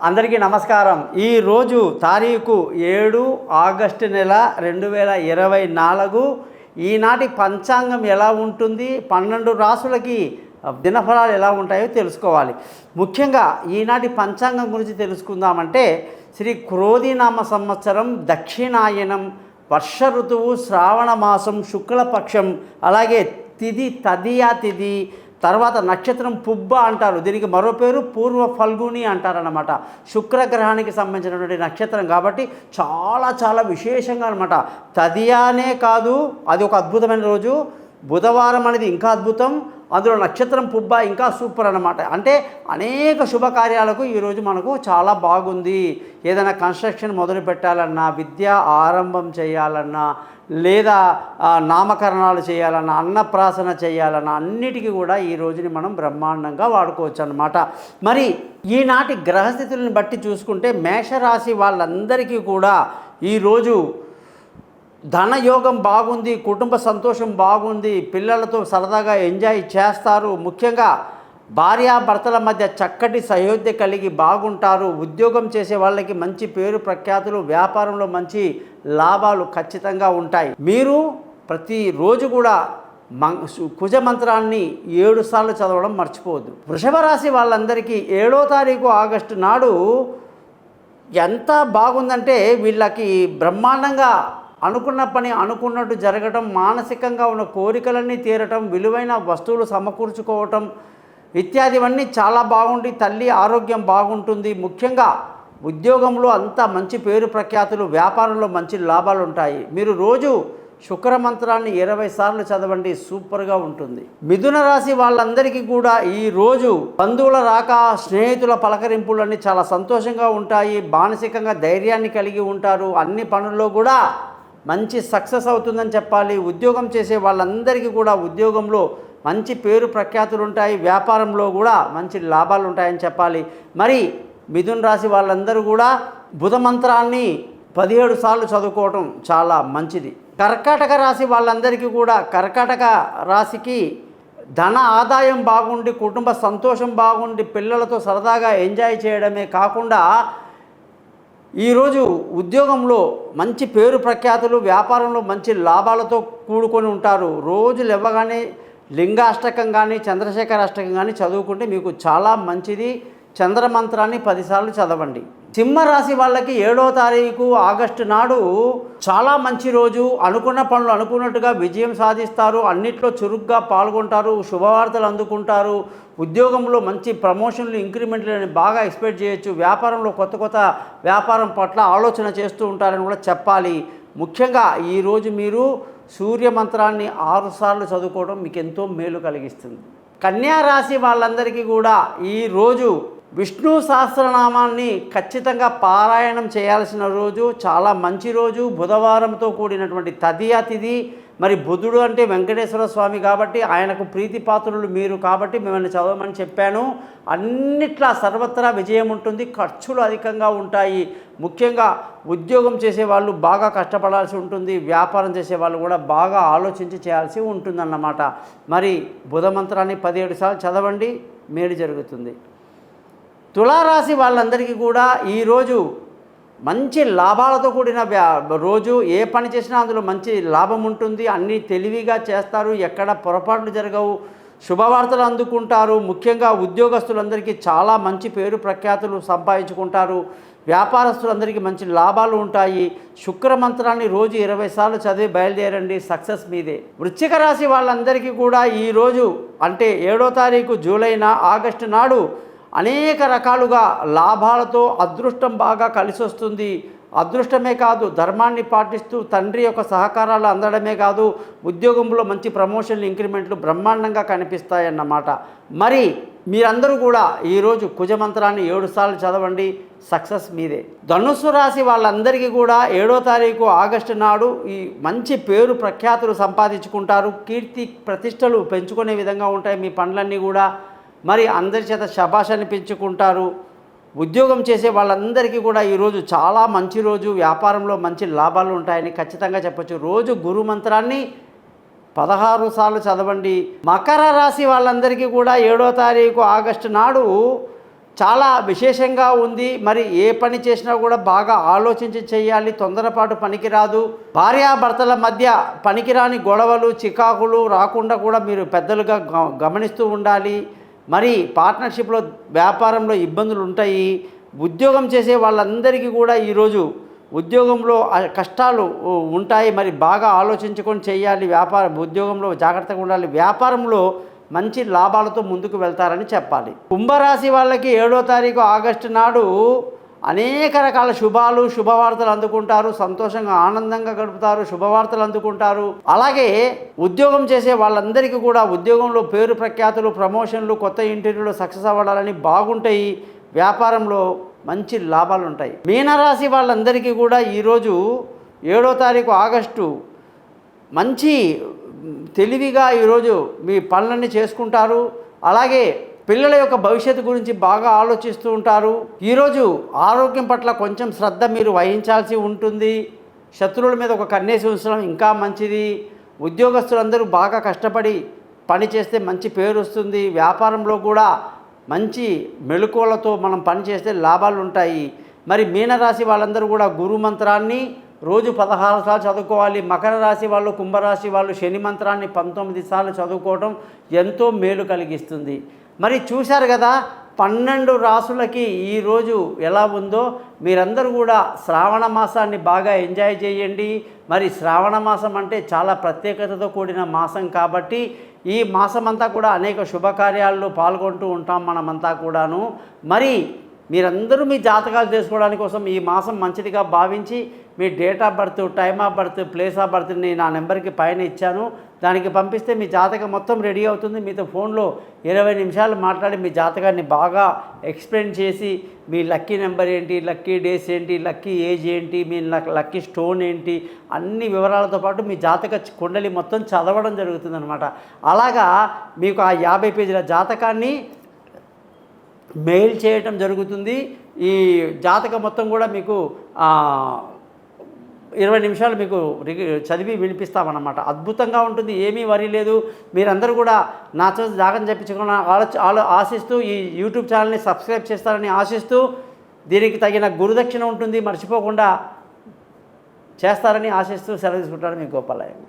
అందరికీ నమస్కారం. ఈరోజు తారీఖు 7 ఆగస్టు నెల 2024. ఈనాటి పంచాంగం ఎలా ఉంటుంది, 12 రాసులకి దినఫలాలు ఎలా ఉంటాయో తెలుసుకోవాలి. ముఖ్యంగా ఈనాటి పంచాంగం గురించి తెలుసుకుందామంటే శ్రీ క్రోధినామ సంవత్సరం, దక్షిణాయనం, వర్ష ఋతువు, శ్రావణ మాసం, శుక్లపక్షం, అలాగే తిథి తదియా తిథి, తర్వాత నక్షత్రం పుబ్బ అంటారు. దీనికి మరో పేరు పూర్వ ఫల్గుని అంటారన్నమాట. శుక్రగ్రహానికి సంబంధించినటువంటి నక్షత్రం కాబట్టి చాలా విశేషంగా అనమాట. తదియానే కాదు, అది ఒక అద్భుతమైన రోజు. బుధవారం అనేది ఇంకా అద్భుతం, అందులో నక్షత్రం పుబ్బ ఇంకా సూపర్ అన్నమాట. అంటే అనేక శుభకార్యాలకు ఈరోజు మనకు చాలా బాగుంది. ఏదైనా కన్స్ట్రక్షన్ మొదలు పెట్టాలన్నా, విద్య ఆరంభం చేయాలన్నా, లేదా నామకరణాలు చేయాలన్నా, అన్నప్రాసన చేయాలన్నా అన్నిటికీ కూడా ఈ రోజుని మనం బ్రహ్మాండంగా వాడుకోవచ్చు అన్నమాట. మరి ఈనాటి గ్రహస్థితులను బట్టి చూసుకుంటే మేషరాశి వాళ్ళందరికీ కూడా ఈరోజు ధనయోగం బాగుంది, కుటుంబ సంతోషం బాగుంది, పిల్లలతో సరదాగా ఎంజాయ్ చేస్తారు. ముఖ్యంగా భార్యాభర్తల మధ్య చక్కటి సయోధ్య కలిగి బాగుంటారు. ఉద్యోగం చేసే వాళ్ళకి మంచి పేరు ప్రఖ్యాతులు, వ్యాపారంలో మంచి లాభాలు ఖచ్చితంగా ఉంటాయి. మీరు ప్రతిరోజు కూడా కుజ మంత్రాన్ని 7 సార్లు చదవడం మర్చిపోవద్దు. వృషభ రాశి వాళ్ళందరికీ 7వ తారీఖు ఆగస్టు నాడు ఎంత బాగుందంటే వీళ్ళకి బ్రహ్మాండంగా అనుకున్న పని అనుకున్నట్టు జరగటం, మానసికంగా ఉన్న కోరికలన్నీ తీరటం, విలువైన వస్తువులు సమకూర్చుకోవటం ఇత్యాదివన్నీ చాలా బాగుండి తల్లి ఆరోగ్యం బాగుంటుంది. ముఖ్యంగా ఉద్యోగంలో అంతా మంచి పేరు ప్రఖ్యాతులు, వ్యాపారంలో మంచి లాభాలు ఉంటాయి. మీరు రోజు శుక్ర మంత్రాన్ని 20 సార్లు చదవండి, సూపర్గా ఉంటుంది. మిథున రాశి వాళ్ళందరికీ కూడా ఈరోజు బంధువుల రాక, స్నేహితుల పలకరింపులన్నీ చాలా సంతోషంగా ఉంటాయి. మానసికంగా ధైర్యాన్ని కలిగి ఉంటారు. అన్ని పనుల్లో కూడా మంచి సక్సెస్ అవుతుందని చెప్పాలి. ఉద్యోగం చేసే వాళ్ళందరికీ కూడా ఉద్యోగంలో మంచి పేరు ప్రఖ్యాతులు ఉంటాయి, వ్యాపారంలో కూడా మంచి లాభాలు ఉంటాయని చెప్పాలి. మరి మిథున రాశి వాళ్ళందరూ కూడా బుధ మంత్రాన్ని 17 సార్లు చదువుకోవటం చాలా మంచిది. కర్కాటక రాశి వాళ్ళందరికీ కూడా, కర్కాటక రాశికి ధన ఆదాయం బాగుండి, కుటుంబ సంతోషం బాగుండి, పిల్లలతో సరదాగా ఎంజాయ్ చేయడమే కాకుండా ఈరోజు ఉద్యోగంలో మంచి పేరు ప్రఖ్యాతులు, వ్యాపారంలో మంచి లాభాలతో కూడుకొని ఉంటారు. రోజు లేవగానే లింగాష్టకం కానీ, చంద్రశేఖర అష్టకం కానీ చదువుకుంటే మీకు చాలా మంచిది. చంద్రమంత్రాన్ని 10 సార్లు చదవండి. సింహరాశి వాళ్ళకి 7వ తారీఖు ఆగస్టు నాడు చాలా మంచి రోజు. అనుకున్న పనులు అనుకున్నట్టుగా విజయం సాధిస్తారు. అన్నిట్లో చురుగ్గా పాల్గొంటారు, శుభవార్తలు అందుకుంటారు. ఉద్యోగంలో మంచి ప్రమోషన్లు, ఇంక్రిమెంట్లని బాగా ఎక్స్పెక్ట్ చేయొచ్చు. వ్యాపారంలో కొత్త వ్యాపారం పట్ల ఆలోచన చేస్తూ ఉంటారని కూడా చెప్పాలి. ముఖ్యంగా ఈరోజు మీరు సూర్య మంత్రాన్ని 6 సార్లు చదువుకోవడం మీకు ఎంతో మేలు కలిగిస్తుంది. కన్యా రాశి వాళ్ళందరికీ కూడా ఈరోజు విష్ణు సహస్రనామాన్ని ఖచ్చితంగా పారాయణం చేయాల్సిన రోజు, చాలా మంచి రోజు. బుధవారంతో కూడినటువంటి తదియా తిథి. మరి బుధుడు అంటే వెంకటేశ్వర స్వామి కాబట్టి ఆయనకు ప్రీతిపాత్రులు మీరు కాబట్టి మిమ్మల్ని చదవమని చెప్పాను. అన్నిట్లా సర్వత్రా విజయం ఉంటుంది. ఖర్చులు అధికంగా ఉంటాయి. ముఖ్యంగా ఉద్యోగం చేసేవాళ్ళు బాగా కష్టపడాల్సి ఉంటుంది. వ్యాపారం చేసేవాళ్ళు కూడా బాగా ఆలోచించి చేయాల్సి ఉంటుందన్నమాట. మరి బుధ మంత్రాన్ని 17 సార్లు చదవండి, మేలు జరుగుతుంది. తులారాశి వాళ్ళందరికీ కూడా ఈరోజు మంచి లాభాలతో కూడిన రోజు. ఏ పని చేసినా అందులో మంచి లాభం ఉంటుంది. అన్నీ తెలివిగా చేస్తారు, ఎక్కడ పొరపాట్లు జరగవు, శుభవార్తలు అందుకుంటారు. ముఖ్యంగా ఉద్యోగస్తులందరికీ చాలా మంచి పేరు ప్రఖ్యాతులు సంపాదించుకుంటారు. వ్యాపారస్తులందరికీ మంచి లాభాలు ఉంటాయి. శుక్ర మంత్రాన్ని రోజు 20 సార్లు చదివి బయలుదేరండి, సక్సెస్ మీదే. వృశ్చిక రాశి వాళ్ళందరికీ కూడా ఈరోజు అంటే 7వ తారీఖు ఆగస్టు నాడు అనేక రకాలుగా లాభాలతో అదృష్టం బాగా కలిసి వస్తుంది. అదృష్టమే కాదు, ధర్మాన్ని పాటిస్తూ తండ్రి యొక్క సహకారాలు అందడమే కాదు, ఉద్యోగంలో మంచి ప్రమోషన్లు, ఇంక్రిమెంట్లు బ్రహ్మాండంగా కనిపిస్తాయన్నమాట. మరి మీరందరూ కూడా ఈరోజు కుజమంత్రాన్ని 7 సార్లు చదవండి, సక్సెస్ మీదే. ధనుస్సు రాశి వాళ్ళందరికీ కూడా 7వ తారీఖు ఆగస్టు నాడు ఈ మంచి పేరు ప్రఖ్యాతులు సంపాదించుకుంటారు. కీర్తి ప్రతిష్టలు పెంచుకునే విధంగా ఉంటాయి మీ పనులన్నీ కూడా. మరి అందరి చేత శభాష్ అనిపించుకుంటారు. ఉద్యోగం చేసే వాళ్ళందరికీ కూడా ఈరోజు చాలా మంచి రోజు. వ్యాపారంలో మంచి లాభాలు ఉంటాయని ఖచ్చితంగా చెప్పచ్చు. రోజు గురు మంత్రాన్ని 16 సార్లు చదవండి. మకర రాశి వాళ్ళందరికీ కూడా 7వ తారీఖు ఆగస్టు నాడు చాలా విశేషంగా ఉంది. మరి ఏ పని చేసినా కూడా బాగా ఆలోచించి చేయాలి, తొందరపాటు పనికిరాదు. భార్యాభర్తల మధ్య పనికిరాని గొడవలు చికాకులు రాకుండా కూడా మీరు పెద్దలుగా గమనిస్తూ ఉండాలి. మరి పార్ట్నర్షిప్లో వ్యాపారంలో ఇబ్బందులు ఉంటాయి. ఉద్యోగం చేసే వాళ్ళందరికీ కూడా ఈరోజు ఉద్యోగంలో కష్టాలు ఉంటాయి. మరి బాగా ఆలోచించుకొని చేయాలి. ఉద్యోగంలో జాగ్రత్తగా ఉండాలి. వ్యాపారంలో మంచి లాభాలతో ముందుకు వెళ్తారని చెప్పాలి. కుంభరాశి వాళ్ళకి 7వ తారీఖు ఆగస్టు నాడు అనేక రకాల శుభవార్తలు అందుకుంటారు. సంతోషంగా ఆనందంగా గడుపుతారు. శుభవార్తలు అందుకుంటారు. అలాగే ఉద్యోగం చేసే వాళ్ళందరికీ కూడా ఉద్యోగంలో పేరు ప్రఖ్యాతులు, ప్రమోషన్లు, కొత్త ఇంటర్వ్యూలు సక్సెస్ అవ్వాలని బాగుంటాయి. వ్యాపారంలో మంచి లాభాలు ఉంటాయి. మీనరాశి వాళ్ళందరికీ కూడా ఈరోజు 7వ తారీఖు ఆగస్టు మంచి తెలివిగా ఈరోజు మీ పనులన్నీ చేసుకుంటారు. అలాగే పిల్లల యొక్క భవిష్యత్తు గురించి బాగా ఆలోచిస్తూ ఉంటారు. ఈరోజు ఆరోగ్యం పట్ల కొంచెం శ్రద్ధ మీరు వహించాల్సి ఉంటుంది. శత్రువుల మీద ఒక కన్నేసి ఉంచడం ఇంకా మంచిది. ఉద్యోగస్తులందరూ బాగా కష్టపడి పని చేస్తే మంచి పేరు వస్తుంది. వ్యాపారంలో కూడా మంచి మెళకువలతో మనం పని చేస్తే లాభాలు ఉంటాయి. మరి మీనరాశి వాళ్ళందరూ కూడా గురు మంత్రాన్ని రోజు 16 సార్లు చదువుకోవాలి. మకర రాశి వాళ్ళు, కుంభరాశి వాళ్ళు శని మంత్రాన్ని 19 సార్లు చదువుకోవడం ఎంతో మేలు కలిగిస్తుంది. మరి చూశారు కదా 12 రాసులకి ఈరోజు ఎలా ఉందో. మీరందరూ కూడా శ్రావణ మాసాన్ని బాగా ఎంజాయ్ చేయండి. మరి శ్రావణ మాసం అంటే చాలా ప్రత్యేకతతో కూడిన మాసం కాబట్టి ఈ మాసం అంతా కూడా అనేక శుభకార్యాల్లో పాల్గొంటూ ఉంటాం మనమంతా కూడాను. మరి మీరందరూ మీ జాతకాలు చేసుకోవడానికి కోసం ఈ మాసం మంచిదిగా భావించి మీ date of birth, time of birth, place of బర్త్ని నా నెంబర్కి పైన ఇచ్చాను. దానికి పంపిస్తే మీ జాతకం మొత్తం రెడీ అవుతుంది. మీతో ఫోన్లో 20 నిమిషాలు మాట్లాడి మీ జాతకాన్ని బాగా ఎక్స్ప్లెయిన్ చేసి మీ లక్కీ నెంబర్ ఏంటి, లక్కీ డేస్ ఏంటి, లక్కీ ఏజ్ ఏంటి, మీ లక్కీ స్టోన్ ఏంటి, అన్ని వివరాలతో పాటు మీ జాతక కుండలి మొత్తం చదవడం జరుగుతుందన్నమాట. అలాగా మీకు ఆ 50 పేజీల జాతకాన్ని మెయిల్ చేయటం జరుగుతుంది. ఈ జాతకం మొత్తం కూడా మీకు 20 నిమిషాలు మీకు చదివి వినిపిస్తామన్నమాట. అద్భుతంగా ఉంటుంది. ఏమీ వరి లేదు. మీరందరూ కూడా నాతో జాతకం చెప్పించుకున్న ఆశిస్తూ ఈ యూట్యూబ్ ఛానల్ని సబ్స్క్రైబ్ చేస్తారని ఆశిస్తూ దీనికి తగిన గురుదక్షిణ ఉంటుంది, మర్చిపోకుండా చేస్తారని ఆశిస్తూ సెలవు తీసుకుంటారు. మీ గోపాలయ్య.